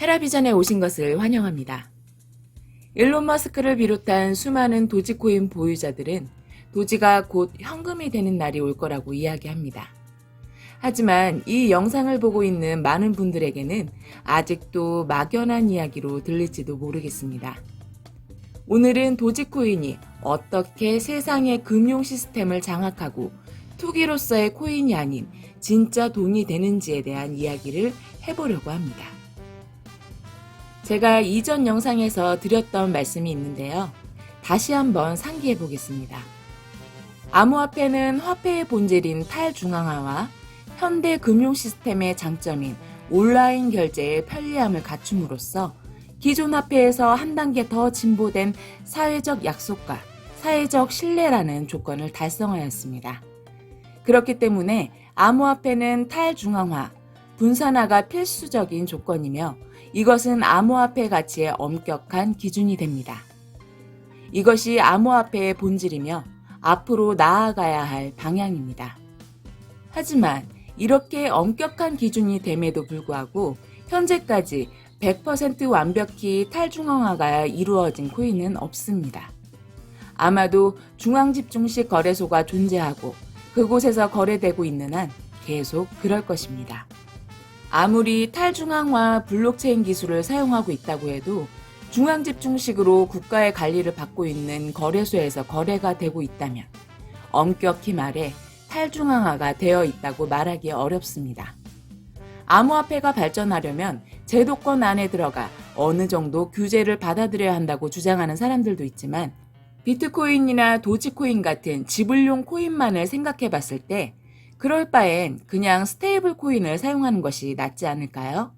헤라비전에 오신 것을 환영합니다. 일론 머스크를 비롯한 수많은 도지코인 보유자들은 도지가 곧 현금이 되는 날이 올 거라고 이야기합니다. 하지만 이 영상을 보고 있는 많은 분들에게는 아직도 막연한 이야기로 들릴지도 모르겠습니다. 오늘은 도지코인이 어떻게 세상의 금융 시스템을 장악하고 투기로서의 코인이 아닌 진짜 돈이 되는지에 대한 이야기를 해보려고 합니다. 제가 이전 영상에서 드렸던 말씀이 있는데요. 다시 한번 상기해 보겠습니다. 암호화폐는 화폐의 본질인 탈중앙화와 현대 금융 시스템의 장점인 온라인 결제의 편리함을 갖춤으로써 기존 화폐에서 한 단계 더 진보된 사회적 약속과 사회적 신뢰라는 조건을 달성하였습니다. 그렇기 때문에 암호화폐는 탈중앙화, 분산화가 필수적인 조건이며 이것은 암호화폐 가치의 엄격한 기준이 됩니다. 이것이 암호화폐의 본질이며 앞으로 나아가야 할 방향입니다. 하지만 이렇게 엄격한 기준이 됨에도 불구하고 현재까지 100% 완벽히 탈중앙화가 이루어진 코인은 없습니다. 아마도 중앙집중식 거래소가 존재하고 그곳에서 거래되고 있는 한 계속 그럴 것입니다. 아무리 탈중앙화 블록체인 기술을 사용하고 있다고 해도 중앙집중식으로 국가의 관리를 받고 있는 거래소에서 거래가 되고 있다면 엄격히 말해 탈중앙화가 되어 있다고 말하기 어렵습니다. 암호화폐가 발전하려면 제도권 안에 들어가 어느 정도 규제를 받아들여야 한다고 주장하는 사람들도 있지만 비트코인이나 도지코인 같은 지불용 코인만을 생각해 봤을 때 그럴 바엔 그냥 스테이블 코인을 사용하는 것이 낫지 않을까요?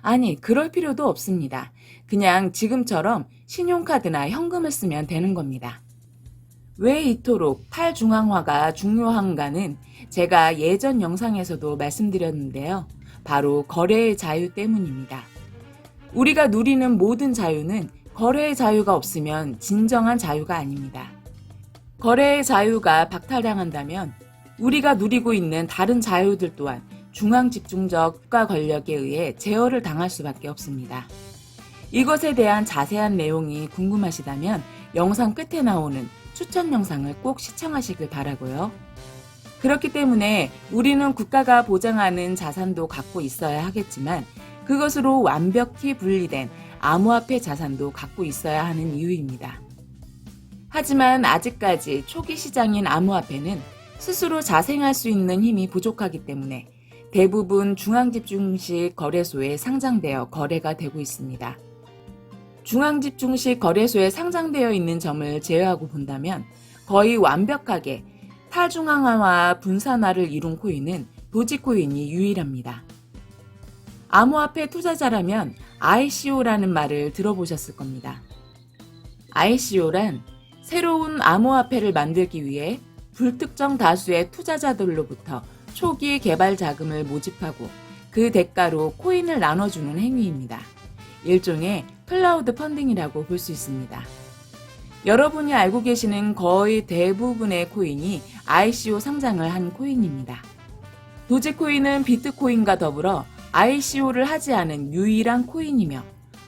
아니, 그럴 필요도 없습니다. 그냥 지금처럼 신용카드나 현금을 쓰면 되는 겁니다. 왜 이토록 탈중앙화가 중요한가는 제가 예전 영상에서도 말씀드렸는데요. 바로 거래의 자유 때문입니다. 우리가 누리는 모든 자유는 거래의 자유가 없으면 진정한 자유가 아닙니다. 거래의 자유가 박탈당한다면 우리가 누리고 있는 다른 자유들 또한 중앙집중적 국가 권력에 의해 제어를 당할 수밖에 없습니다. 이것에 대한 자세한 내용이 궁금하시다면 영상 끝에 나오는 추천 영상을 꼭 시청하시길 바라고요. 그렇기 때문에 우리는 국가가 보장하는 자산도 갖고 있어야 하겠지만 그것으로 완벽히 분리된 암호화폐 자산도 갖고 있어야 하는 이유입니다. 하지만 아직까지 초기 시장인 암호화폐는 스스로 자생할 수 있는 힘이 부족하기 때문에 대부분 중앙집중식 거래소에 상장되어 거래가 되고 있습니다. 중앙집중식 거래소에 상장되어 있는 점을 제외하고 본다면 거의 완벽하게 탈중앙화와 분산화를 이룬 코인은 도지코인이 유일합니다. 암호화폐 투자자라면 ICO라는 말을 들어보셨을 겁니다. ICO란 새로운 암호화폐를 만들기 위해 불특정 다수의 투자자들로부터 초기 개발 자금을 모집하고 그 대가로 코인을 나눠주는 행위입니다. 일종의 클라우드 펀딩이라고 볼 수 있습니다. 여러분이 알고 계시는 거의 대부분의 코인이 ICO 상장을 한 코인입니다. 도지코인은 비트코인과 더불어 ICO를 하지 않은 유일한 코인이며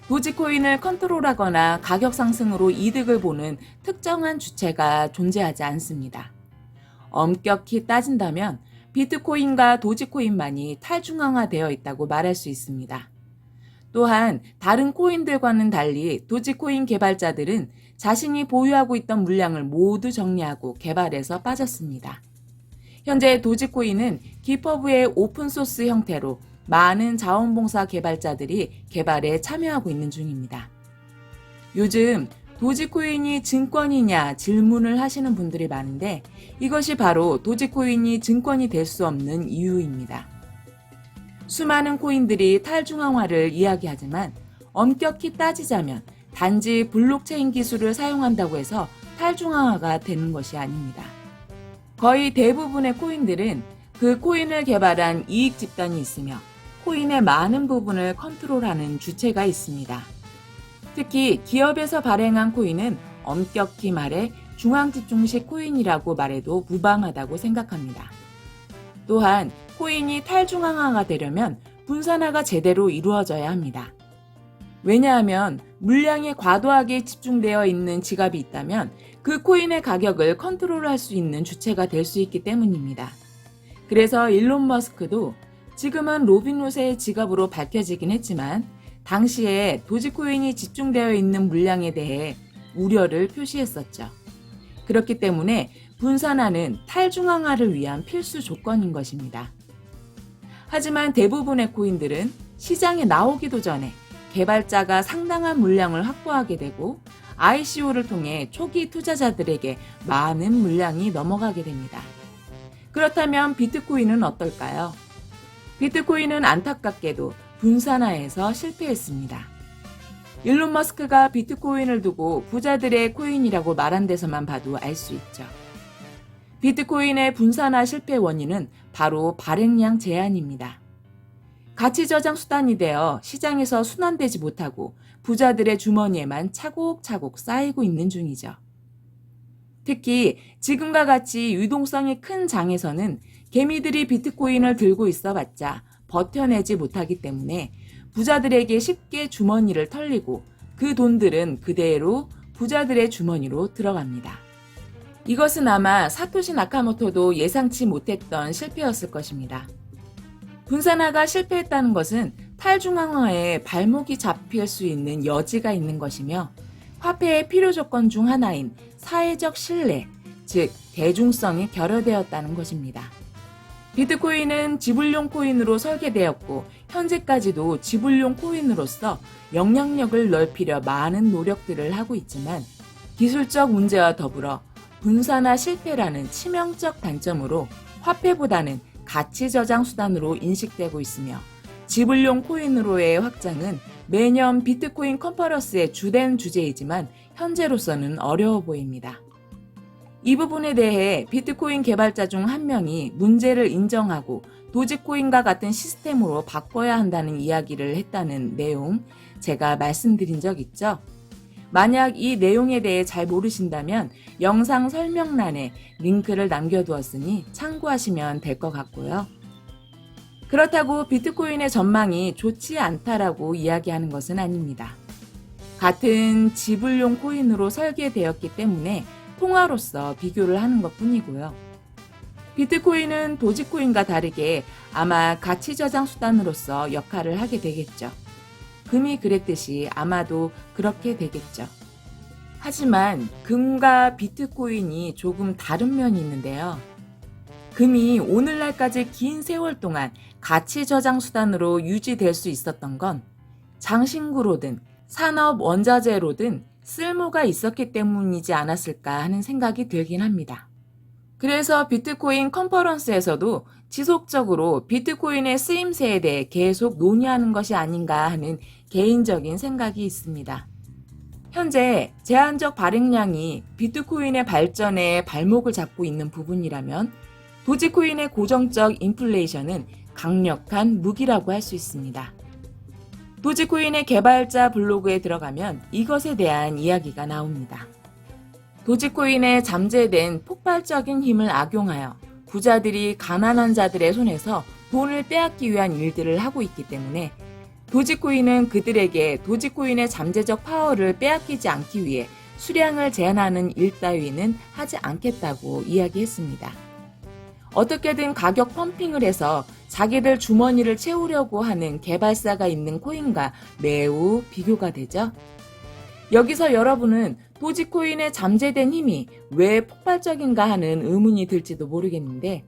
도지코인을 컨트롤하거나 가격 상승으로 이득을 보는 특정한 주체가 존재하지 않습니다. 엄격히 따진다면 비트코인과 도지코인만이 탈중앙화되어 있다고 말할 수 있습니다. 또한 다른 코인들과는 달리 도지코인 개발자들은 자신이 보유하고 있던 물량을 모두 정리하고 개발에서 빠졌습니다. 현재 도지코인은 기퍼브의 오픈소스 형태로 많은 자원봉사 개발자들이 개발에 참여하고 있는 중입니다. 요즘 도지코인이 증권이냐 질문을 하시는 분들이 많은데 이것이 바로 도지코인이 증권이 될 수 없는 이유입니다. 수많은 코인들이 탈중앙화를 이야기하지만 엄격히 따지자면 단지 블록체인 기술을 사용한다고 해서 탈중앙화가 되는 것이 아닙니다. 거의 대부분의 코인들은 그 코인을 개발한 이익 집단이 있으며 코인의 많은 부분을 컨트롤하는 주체가 있습니다. 특히 기업에서 발행한 코인은 엄격히 말해 중앙집중식 코인이라고 말해도 무방하다고 생각합니다. 또한 코인이 탈중앙화가 되려면 분산화가 제대로 이루어져야 합니다. 왜냐하면 물량이 과도하게 집중되어 있는 지갑이 있다면 그 코인의 가격을 컨트롤할 수 있는 주체가 될 수 있기 때문입니다. 그래서 일론 머스크도 지금은 로빈롯의 지갑으로 밝혀지긴 했지만 당시에 도지코인이 집중되어 있는 물량에 대해 우려를 표시했었죠. 그렇기 때문에 분산화는 탈중앙화를 위한 필수 조건인 것입니다. 하지만 대부분의 코인들은 시장에 나오기도 전에 개발자가 상당한 물량을 확보하게 되고 ICO를 통해 초기 투자자들에게 많은 물량이 넘어가게 됩니다. 그렇다면 비트코인은 어떨까요? 비트코인은 안타깝게도 분산화에서 실패했습니다. 일론 머스크가 비트코인을 두고 부자들의 코인이라고 말한 데서만 봐도 알 수 있죠. 비트코인의 분산화 실패 원인은 바로 발행량 제한입니다. 가치 저장 수단이 되어 시장에서 순환되지 못하고 부자들의 주머니에만 차곡차곡 쌓이고 있는 중이죠. 특히 지금과 같이 유동성이 큰 장에서는 개미들이 비트코인을 들고 있어봤자 버텨내지 못하기 때문에 부자들에게 쉽게 주머니를 털리고 그 돈들은 그대로 부자들의 주머니로 들어갑니다. 이것은 아마 사토시 나카모토도 예상치 못했던 실패였을 것입니다. 분산화가 실패했다는 것은 탈중앙화에 발목이 잡힐 수 있는 여지가 있는 것이며 화폐의 필요 조건 중 하나인 사회적 신뢰, 즉 대중성이 결여되었다는 것입니다. 비트코인은 지불용 코인으로 설계되었고 현재까지도 지불용 코인으로서 영향력을 넓히려 많은 노력들을 하고 있지만 기술적 문제와 더불어 분산화 실패라는 치명적 단점으로 화폐보다는 가치 저장 수단으로 인식되고 있으며 지불용 코인으로의 확장은 매년 비트코인 컨퍼런스의 주된 주제이지만 현재로서는 어려워 보입니다. 이 부분에 대해 비트코인 개발자 중 한 명이 문제를 인정하고 도지코인과 같은 시스템으로 바꿔야 한다는 이야기를 했다는 내용 제가 말씀드린 적 있죠? 만약 이 내용에 대해 잘 모르신다면 영상 설명란에 링크를 남겨두었으니 참고하시면 될 것 같고요. 그렇다고 비트코인의 전망이 좋지 않다라고 이야기하는 것은 아닙니다. 같은 지불용 코인으로 설계되었기 때문에 통화로서 비교를 하는 것뿐이고요. 비트코인은 도지코인과 다르게 아마 가치 저장 수단으로서 역할을 하게 되겠죠. 금이 그랬듯이 아마도 그렇게 되겠죠. 하지만 금과 비트코인이 조금 다른 면이 있는데요. 금이 오늘날까지 긴 세월 동안 가치 저장 수단으로 유지될 수 있었던 건 장신구로든 산업 원자재로든 쓸모가 있었기 때문이지 않았을까 하는 생각이 들긴 합니다. 그래서 비트코인 컨퍼런스에서도 지속적으로 비트코인의 쓰임새에 대해 계속 논의하는 것이 아닌가 하는 개인적인 생각이 있습니다. 현재 제한적 발행량이 비트코인의 발전에 발목을 잡고 있는 부분이라면 도지코인의 고정적 인플레이션은 강력한 무기라고 할 수 있습니다. 도지코인의 개발자 블로그에 들어가면 이것에 대한 이야기가 나옵니다. 도지코인에 잠재된 폭발적인 힘을 악용하여 부자들이 가난한 자들의 손에서 돈을 빼앗기 위한 일들을 하고 있기 때문에 도지코인은 그들에게 도지코인의 잠재적 파워를 빼앗기지 않기 위해 수량을 제한하는 일 따위는 하지 않겠다고 이야기했습니다. 어떻게든 가격 펌핑을 해서 자기들 주머니를 채우려고 하는 개발사가 있는 코인과 매우 비교가 되죠. 여기서 여러분은 도지코인의 잠재된 힘이 왜 폭발적인가 하는 의문이 들지도 모르겠는데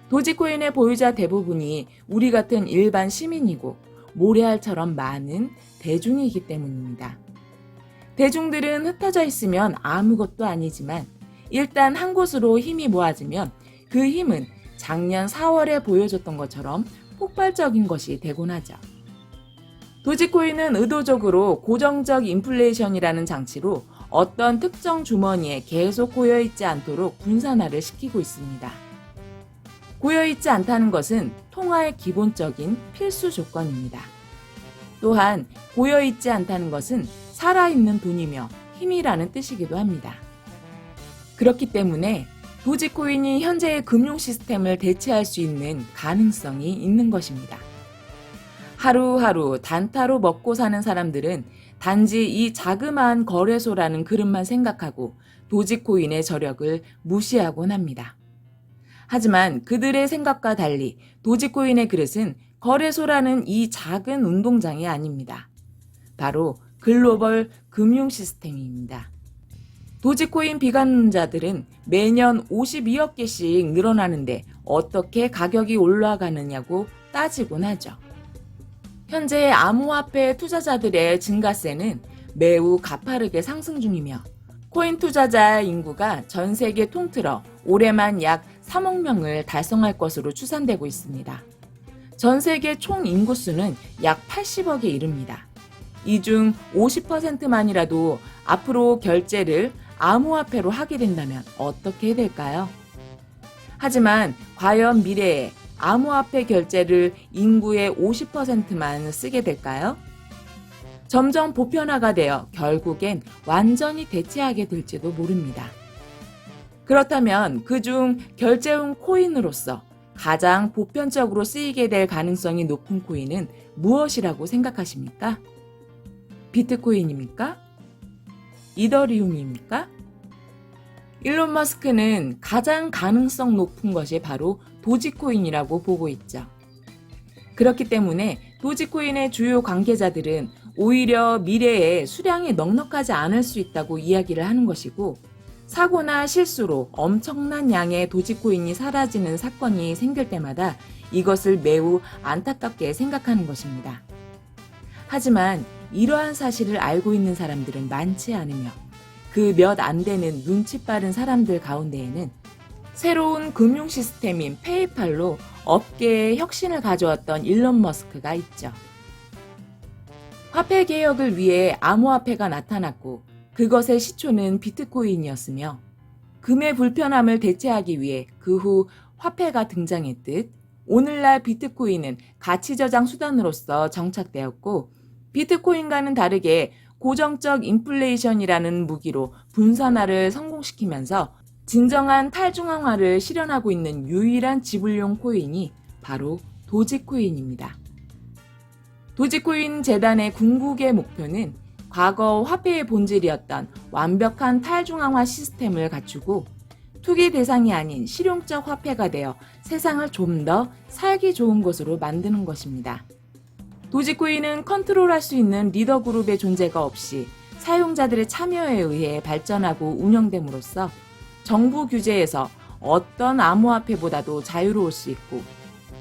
도지코인의 보유자 대부분이 우리 같은 일반 시민이고 모래알처럼 많은 대중이기 때문입니다. 대중들은 흩어져 있으면 아무것도 아니지만 일단 한 곳으로 힘이 모아지면 그 힘은 작년 4월에 보여줬던 것처럼 폭발적인 것이 되곤 하죠. 도지코인은 의도적으로 고정적 인플레이션이라는 장치로 어떤 특정 주머니에 계속 고여있지 않도록 분산화를 시키고 있습니다. 고여있지 않다는 것은 통화의 기본적인 필수 조건입니다. 또한 고여있지 않다는 것은 살아있는 돈이며 힘이라는 뜻이기도 합니다. 그렇기 때문에 도지코인이 현재의 금융 시스템을 대체할 수 있는 가능성이 있는 것입니다. 하루하루 단타로 먹고 사는 사람들은 단지 이 자그마한 거래소라는 그릇만 생각하고 도지코인의 저력을 무시하곤 합니다. 하지만 그들의 생각과 달리 도지코인의 그릇은 거래소라는 이 작은 운동장이 아닙니다. 바로 글로벌 금융 시스템입니다. 도지코인 비관론자들은 매년 52억 개씩 늘어나는데 어떻게 가격이 올라가느냐고 따지곤 하죠. 현재 암호화폐 투자자들의 증가세는 매우 가파르게 상승 중이며 코인 투자자 인구가 전 세계 통틀어 올해만 약 3억 명을 달성할 것으로 추산되고 있습니다. 전 세계 총 인구수는 약 80억에 이릅니다. 이 중 50%만이라도 앞으로 결제를 암호화폐로 하게 된다면 어떻게 될까요? 하지만 과연 미래에 암호화폐 결제를 인구의 50%만 쓰게 될까요? 점점 보편화가 되어 결국엔 완전히 대체하게 될지도 모릅니다. 그렇다면 그중 결제용 코인으로서 가장 보편적으로 쓰이게 될 가능성이 높은 코인은 무엇이라고 생각하십니까? 비트코인입니까? 이더리움입니까? 일론 머스크는 가장 가능성 높은 것이 바로 도지코인이라고 보고 있죠. 그렇기 때문에 도지코인의 주요 관계자들은 오히려 미래에 수량이 넉넉하지 않을 수 있다고 이야기를 하는 것이고, 사고나 실수로 엄청난 양의 도지코인이 사라지는 사건이 생길 때마다 이것을 매우 안타깝게 생각하는 것입니다. 하지만 이러한 사실을 알고 있는 사람들은 많지 않으며 그 몇 안 되는 눈치 빠른 사람들 가운데에는 새로운 금융 시스템인 페이팔로 업계에 혁신을 가져왔던 일론 머스크가 있죠. 화폐 개혁을 위해 암호화폐가 나타났고 그것의 시초는 비트코인이었으며 금의 불편함을 대체하기 위해 그 후 화폐가 등장했듯 오늘날 비트코인은 가치 저장 수단으로서 정착되었고 비트코인과는 다르게 고정적 인플레이션이라는 무기로 분산화를 성공시키면서 진정한 탈중앙화를 실현하고 있는 유일한 지불용 코인이 바로 도지코인입니다. 도지코인 재단의 궁극의 목표는 과거 화폐의 본질이었던 완벽한 탈중앙화 시스템을 갖추고 투기 대상이 아닌 실용적 화폐가 되어 세상을 좀 더 살기 좋은 곳으로 만드는 것입니다. 도지코인은 컨트롤할 수 있는 리더 그룹의 존재가 없이 사용자들의 참여에 의해 발전하고 운영됨으로써 정부 규제에서 어떤 암호화폐보다도 자유로울 수 있고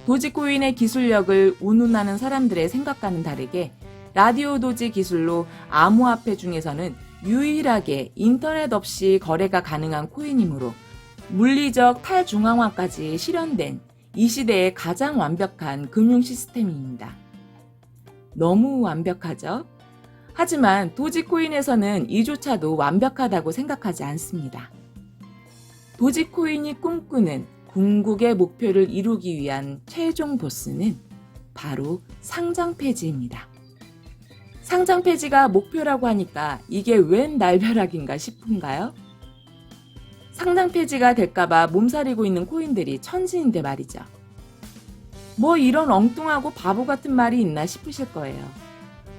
도지코인의 기술력을 운운하는 사람들의 생각과는 다르게 라디오 도지 기술로 암호화폐 중에서는 유일하게 인터넷 없이 거래가 가능한 코인이므로 물리적 탈중앙화까지 실현된 이 시대의 가장 완벽한 금융 시스템입니다. 너무 완벽하죠? 하지만 도지코인에서는 이조차도 완벽하다고 생각하지 않습니다. 도지코인이 꿈꾸는 궁극의 목표를 이루기 위한 최종 보스는 바로 상장 폐지입니다. 상장 폐지가 목표라고 하니까 이게 웬 날벼락인가 싶은가요? 상장 폐지가 될까봐 몸살이고 있는 코인들이 천지인데 말이죠. 뭐 이런 엉뚱하고 바보 같은 말이 있나 싶으실 거예요.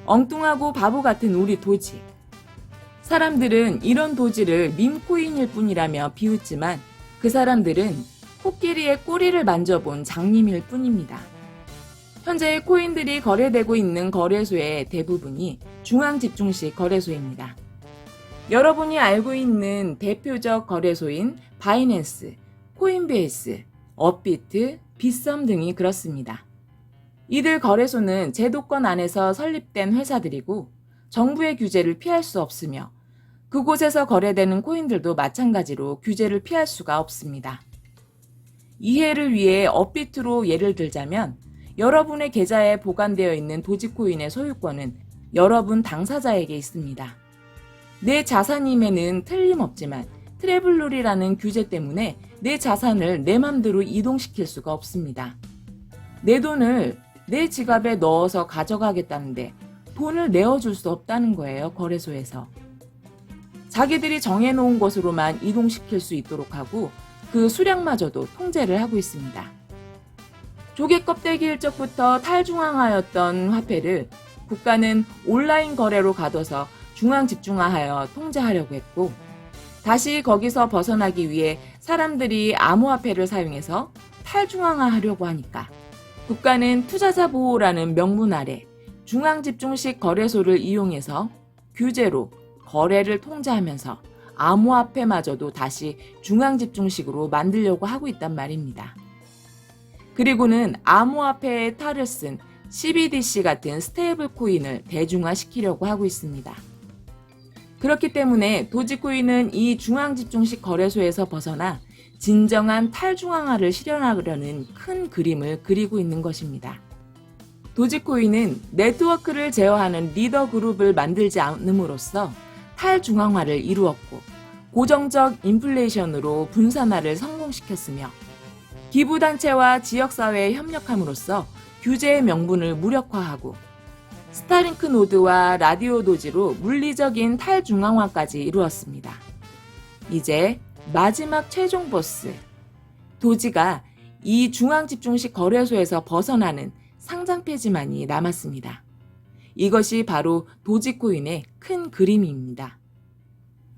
엉뚱하고 바보 같은 우리 도지. 사람들은 이런 도지를 밈코인일 뿐이라며 비웃지만 그 사람들은 코끼리의 꼬리를 만져본 장님일 뿐입니다. 현재 코인들이 거래되고 있는 거래소의 대부분이 중앙집중식 거래소입니다. 여러분이 알고 있는 대표적 거래소인 바이낸스, 코인베이스, 업비트, 빗썸 등이 그렇습니다. 이들 거래소는 제도권 안에서 설립된 회사들이고 정부의 규제를 피할 수 없으며 그곳에서 거래되는 코인들도 마찬가지로 규제를 피할 수가 없습니다. 이해를 위해 업비트로 예를 들자면 여러분의 계좌에 보관되어 있는 도지코인의 소유권은 여러분 당사자에게 있습니다. 내 자산임에는 틀림없지만 트래블룰이라는 규제 때문에 내 자산을 내 맘대로 이동시킬 수가 없습니다. 내 돈을 내 지갑에 넣어서 가져가겠다는데 돈을 내어줄 수 없다는 거예요, 거래소에서. 자기들이 정해놓은 곳으로만 이동시킬 수 있도록 하고 그 수량마저도 통제를 하고 있습니다. 조개 껍데기 일적부터 탈중앙화였던 화폐를 국가는 온라인 거래로 가둬서 중앙 집중화하여 통제하려고 했고, 다시 거기서 벗어나기 위해 사람들이 암호화폐를 사용해서 탈중앙화하려고 하니까 국가는 투자자 보호라는 명분 아래 중앙집중식 거래소를 이용해서 규제로 거래를 통제하면서 암호화폐마저도 다시 중앙집중식으로 만들려고 하고 있단 말입니다. 그리고는 암호화폐의 탈을 쓴 CBDC 같은 스테이블 코인을 대중화시키려고 하고 있습니다. 그렇기 때문에 도지코인은 이 중앙집중식 거래소에서 벗어나 진정한 탈중앙화를 실현하려는 큰 그림을 그리고 있는 것입니다. 도지코인은 네트워크를 제어하는 리더 그룹을 만들지 않음으로써 탈중앙화를 이루었고, 고정적 인플레이션으로 분산화를 성공시켰으며, 기부단체와 지역사회에 협력함으로써 규제의 명분을 무력화하고, 스타링크 노드와 라디오 도지로 물리적인 탈중앙화까지 이루었습니다. 이제 마지막 최종 보스, 도지가 이 중앙집중식 거래소에서 벗어나는 상장 폐지만이 남았습니다. 이것이 바로 도지코인의 큰 그림입니다.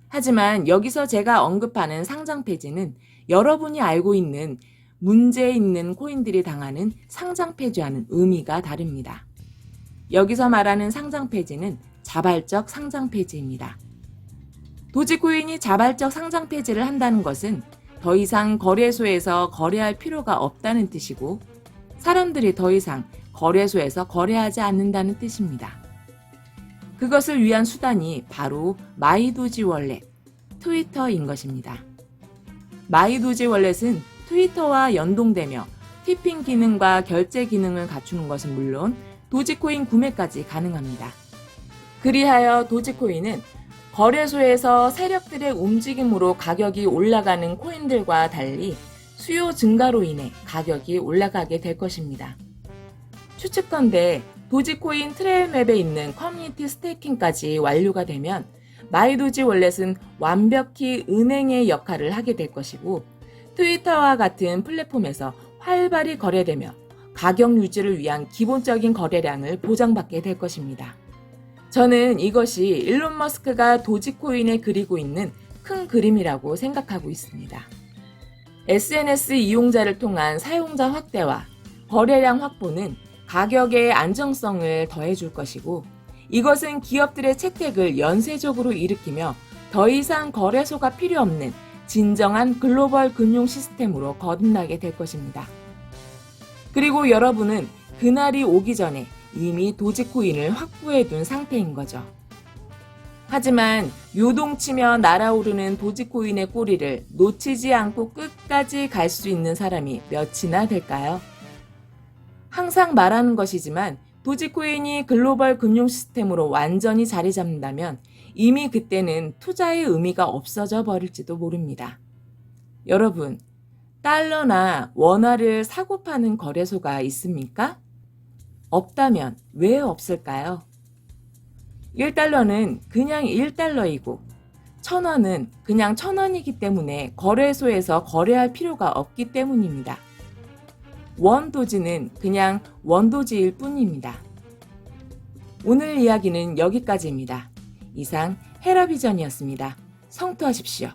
하지만 여기서 제가 언급하는 상장 폐지는 여러분이 알고 있는 문제 있는 코인들이 당하는 상장 폐지와는 의미가 다릅니다. 여기서 말하는 상장 폐지는 자발적 상장 폐지입니다. 도지코인이 자발적 상장 폐지를 한다는 것은 더 이상 거래소에서 거래할 필요가 없다는 뜻이고, 사람들이 더 이상 거래소에서 거래하지 않는다는 뜻입니다. 그것을 위한 수단이 바로 마이도지 월렛, 트위터인 것입니다. 마이도지 월렛은 트위터와 연동되며 티핑 기능과 결제 기능을 갖추는 것은 물론 도지코인 구매까지 가능합니다. 그리하여 도지코인은 거래소에서 세력들의 움직임으로 가격이 올라가는 코인들과 달리 수요 증가로 인해 가격이 올라가게 될 것입니다. 추측컨대 도지코인 트레일맵에 있는 커뮤니티 스테이킹까지 완료가 되면 마이도지 월렛은 완벽히 은행의 역할을 하게 될 것이고, 트위터와 같은 플랫폼에서 활발히 거래되며 가격 유지를 위한 기본적인 거래량을 보장받게 될 것입니다. 저는 이것이 일론 머스크가 도지코인에 그리고 있는 큰 그림이라고 생각하고 있습니다. SNS 이용자를 통한 사용자 확대와 거래량 확보는 가격의 안정성을 더해줄 것이고, 이것은 기업들의 채택을 연쇄적으로 일으키며 더 이상 거래소가 필요 없는 진정한 글로벌 금융 시스템으로 거듭나게 될 것입니다. 그리고 여러분은 그날이 오기 전에 이미 도지코인을 확보해둔 상태인 거죠. 하지만 요동치며 날아오르는 도지코인의 꼬리를 놓치지 않고 끝까지 갈 수 있는 사람이 몇이나 될까요? 항상 말하는 것이지만 도지코인이 글로벌 금융 시스템으로 완전히 자리 잡는다면 이미 그때는 투자의 의미가 없어져 버릴지도 모릅니다. 여러분, 달러나 원화를 사고 파는 거래소가 있습니까? 없다면 왜 없을까요? 1달러는 그냥 1달러이고 1000원은 그냥 1000원이기 때문에 거래소에서 거래할 필요가 없기 때문입니다. 원도지는 그냥 원도지일 뿐입니다. 오늘 이야기는 여기까지입니다. 이상 헤라비전이었습니다. 성투하십시오.